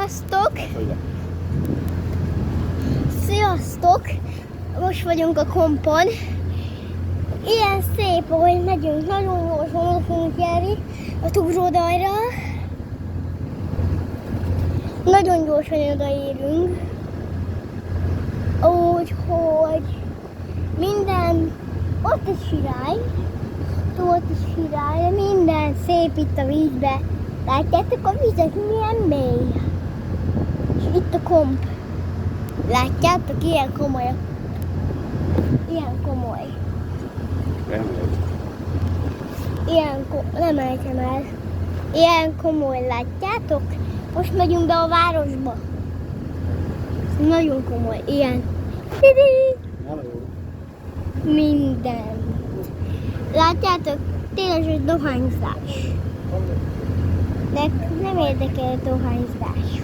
Sziasztok! Sziasztok! Most vagyunk a kompon. Ilyen szép, ahogy megyünk, nagyon gyorsan oda fogunk járni a túródajra. Nagyon gyorsan odaérünk. Úgyhogy minden, ott is sirály, ott is sirály, de minden szép itt a vízbe. Látjátok a vizet milyen mély? És itt a komp. Látjátok, ilyen komoly. Ilyen komoly. Nem ejtem el. Ilyen komoly, látjátok? Most megyünk be a városba. Nagyon komoly, ilyen. Minden. Látjátok? Tényleg egy dohányzás. De nem érdekel a dohányzás.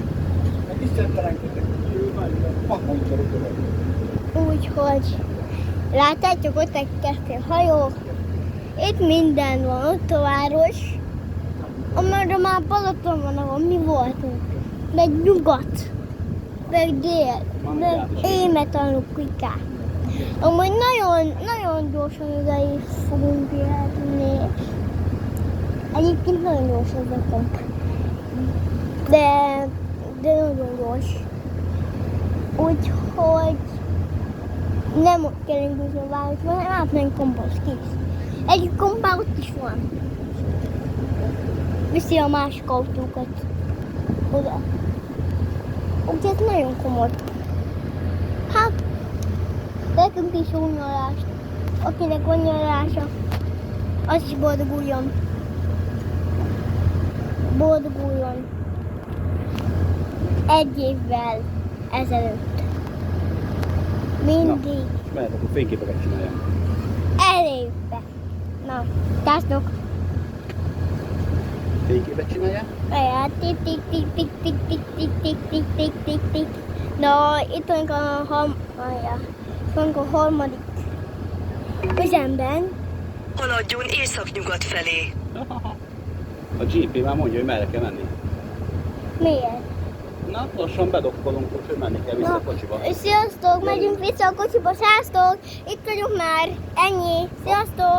Úgyhogy látjátok, ott egy kettő hajó. Itt minden van, ott a város. Amerre már Balaton van, ahol mi voltunk. Meg nyugat, meg dél, meg Émetanukikát. Amúgy nagyon gyorsan odaig fogunk járni. Egyébként nagyon gyors az a komp. De nagyon gyors. Úgyhogy nem ott kell indulni a városba, hanem átmenünk komphoz, kész. Egy kompá ott is van. Viszi a másik autókat oda. Úgyhogy ez nagyon komoly. Hát, nekünk is jó nyaralást. Akinek van nyaralása, az is boldoguljon. Boldoguljon. Egy évvel ezelőtt. Mindig. És mehet, akkor fényképeket csináljam. Elévbe. Na, tásztok. Fényképet csináljam? Ja, tik tik tik tik tik tik tik tik tik tik tik tik. Na, itt vagyunk a harmadik üzemben. Haladjon északnyugat felé. A GP már mondja, hogy merre kell menni. Miért? Na, lassan bedokkolunk, úgyhogy menni kell vissza a kocsiba. Sziasztok, megyünk vissza a kocsiba, sziasztok! Itt vagyunk már, ennyi, sziasztok!